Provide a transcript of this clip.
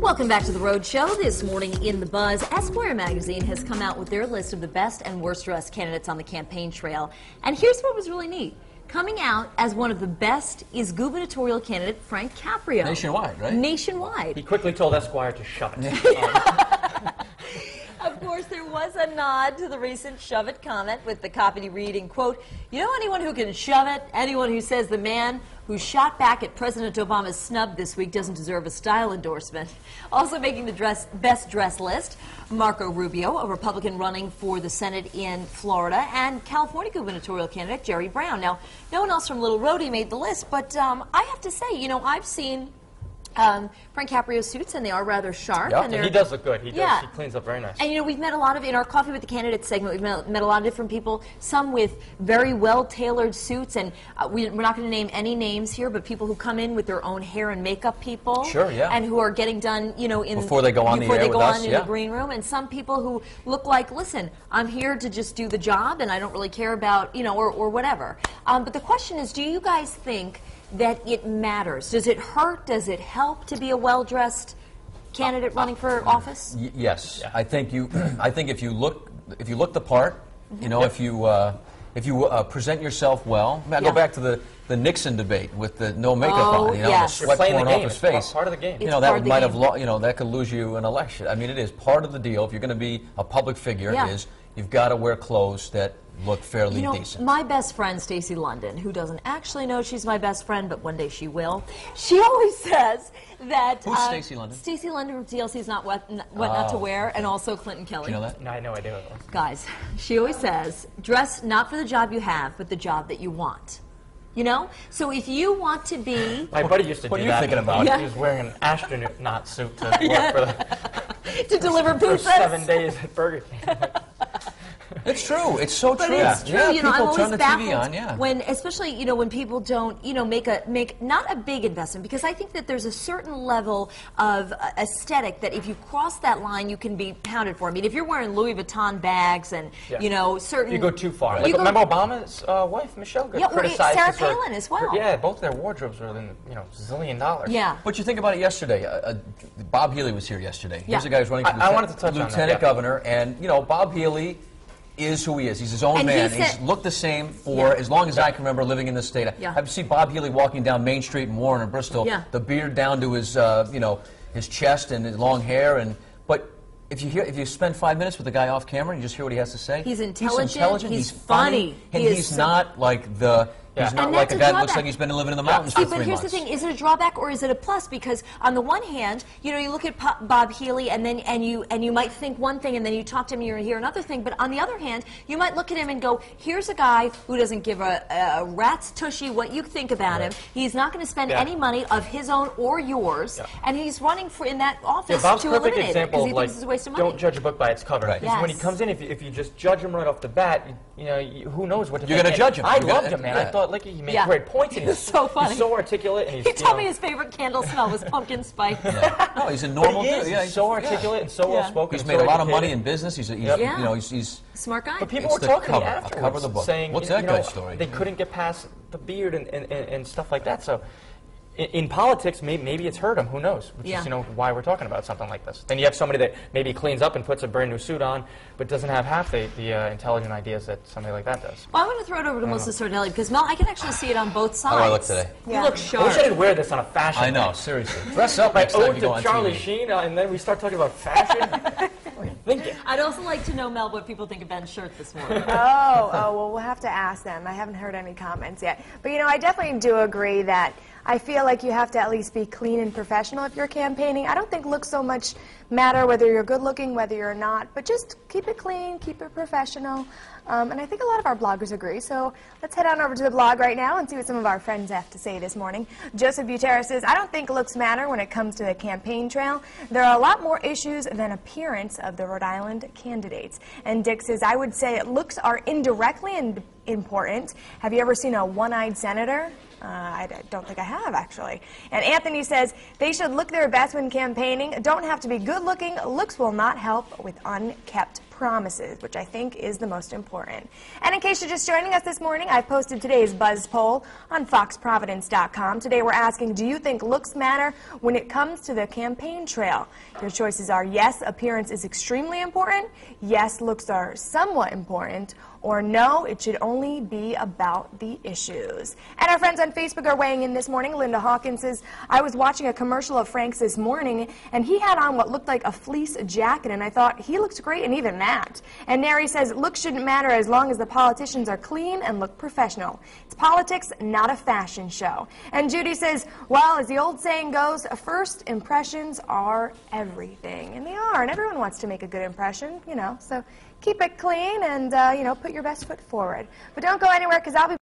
Welcome back to The Road Show. This morning in the Buzz, Esquire magazine has come out with their list of the best and worst dressed candidates on the campaign trail. And here's what was really neat. Coming out as one of the best is gubernatorial candidate Frank Caprio. Nationwide, right? Nationwide. He quickly told Esquire to shove it. Of course, there was a nod to the recent shove it comment with the copy reading, quote, "You know anyone who can shove it? Anyone who says the man who shot back at President Obama's snub this week doesn't deserve a style endorsement." Also making the best dress list, Marco Rubio, a Republican running for the Senate in Florida, and California gubernatorial candidate Jerry Brown. Now, no one else from Little Rhodey made the list, but I have to say, you know, I've seen Frank Caprio's suits, and they are rather sharp. Yeah, and he does look good. He does. Yeah. He cleans up very nice. And you know, we've met a lot of, in our Coffee with the Candidates segment, we've met a lot of different people, some with very well-tailored suits, and we're not going to name any names here, but people who come in with their own hair and makeup people. Sure, yeah. And who are getting done, you know, before they go on the air with us, in the green room. And some people who look like, listen, I'm here to just do the job, and I don't really care about, you know, or whatever. But the question is, do you guys think that it matters? Does it hurt? Does it help to be a well-dressed candidate running for office? Yes, Yeah. I think you. I think if you look the part, you know, if you present yourself well. I go back to the Nixon debate with the no makeup on, you know, yes. the sweat You're playing pouring the off game. his face. It's part of the game. You know, It's part that of the might have, game. you know, that could lose you an election. I mean, it is part of the deal. If you're going to be a public figure, Yeah. is you've got to wear clothes that look fairly You know, decent. my best friend, Stacey London, who doesn't actually know she's my best friend, but one day she will, she always says that... Who's Stacey London? Stacey London from TLC's Not What Not to Wear, and also Clinton Kelly. Do you know that? No, I had no idea what it was. Guys, she always says, dress not for the job you have, but the job that you want. You know? So if you want to be... My buddy used to What do are you that. thinking about? He was wearing an astronaut suit to work to deliver for pizzas. 7 days at Burger King. It's true. It's so But true. it's true, Yeah, you know, I'm people always turn the baffled TV on, yeah. when, especially, you know, when people don't, you know, make not a big investment, because I think that there's a certain level of aesthetic that if you cross that line, you can be pounded for. I mean, if you're wearing Louis Vuitton bags and, you know, certain... You go too far. You Like, go- remember Obama's wife, Michelle, got Yeah, or criticized. Sarah for sort of- Palin as well. Yeah, both their wardrobes were in, you know, $1 zillion. Yeah. But you think about it yesterday. Bob Healy was here yesterday. Here's a guy who's running for I wanted to touch on that, lieutenant yeah. governor, and you know, Bob Healy is who he is. He's his own And he man. said- He's looked the same for as long as I can remember living in this state. Yeah. I've seen Bob Healy walking down Main Street in Warren or Bristol, Yeah. the beard down to his, you know, his chest and his long hair, but. If you spend 5 minutes with the guy off camera, and you just hear what he has to say. He's intelligent, He's funny. and He is he's so- not like the. He's Yeah. not And like that's a a guy that looks drawback. like he's been living in the mountains See, for 3 but here's months. the thing: is it a drawback or is it a plus? Because on the one hand, you know, you look at Bob Healy, and then you might think one thing, and then you talk to him, and you hear another thing. But on the other hand, you might look at him and go, "Here's a guy who doesn't give a rat's tushy what you think about him. He's not going to spend any money of his own or yours, and he's running for in that office Bob's to perfect eliminate it example because he of, like, thinks it's a waste of money." don't judge a book by its cover. Right. Because when he Yes. comes in, if you just judge him right off the bat, you know, who knows what to You're think. gonna judge him. I You're gonna- loved him, man. I yeah. thought, like, he made Yeah. great points. And It's so funny. He's so articulate. And he's, He told me his favorite candle smell was pumpkin spice. No, he's a But normal he is. dude. Yeah, He's so articulate and so well spoken. He's made a lot of money in business. He's Yep. you know, he's Smart guy. But people It's were the talking cover. to me A afterwards, cover of the book. saying, What's you that know, guy's story? They couldn't get past the beard and stuff like that. So, in politics, maybe it's hurt him. Who knows? Which is, you know, why we're talking about something like this. Then you have somebody that maybe cleans up and puts a brand new suit on, but doesn't have half the intelligent ideas that somebody like that does. Well, I'm going to throw it over to Melissa Sardelli because Mel, I can actually see it on both sides. How do I look today? You look I sharp. wish I didn't wear this on a fashion. I know, night. seriously. Dress up My next time ode you go to on Charlie TV. Sheen, and then we start talking about fashion. What are you thinking? I'd also like to know, Mel, what people think of Ben's shirt this morning. Well, we'll have to ask them. I haven't heard any comments yet. But, you know, I definitely do agree that I feel like you have to at least be clean and professional if you're campaigning. I don't think looks so much matter whether you're good looking, whether you're not, but just keep it clean, keep it professional. And I think a lot of our bloggers agree. So let's head on over to the blog right now and see what some of our friends have to say this morning. Joseph Butera says, I don't think looks matter when it comes to the campaign trail. There are a lot more issues than appearance of the Rhode Island candidates. And Dick says, I would say looks are indirectly important. Have you ever seen a one-eyed senator? I don't think I have, actually. And Anthony says, they should look their best when campaigning. Don't have to be good-looking. Looks will not help with unkept promises, which I think is the most important. And in case you're just joining us this morning, I've posted today's Buzz poll on foxprovidence.com. Today we're asking, do you think looks matter when it comes to the campaign trail? Your choices are yes, appearance is extremely important, yes, looks are somewhat important, or no, it should only be about the issues. And our friends on Facebook are weighing in this morning. Linda Hawkins says, I was watching a commercial of Frank's this morning, and he had on what looked like a fleece jacket, and I thought, he looks great in even that. And Neri says, looks shouldn't matter as long as the politicians are clean and look professional. It's politics, not a fashion show. And Judy says, well, as the old saying goes, first impressions are everything. And they are, and everyone wants to make a good impression, you know, so keep it clean and, you know, put your best foot forward. But don't go anywhere, because I'll be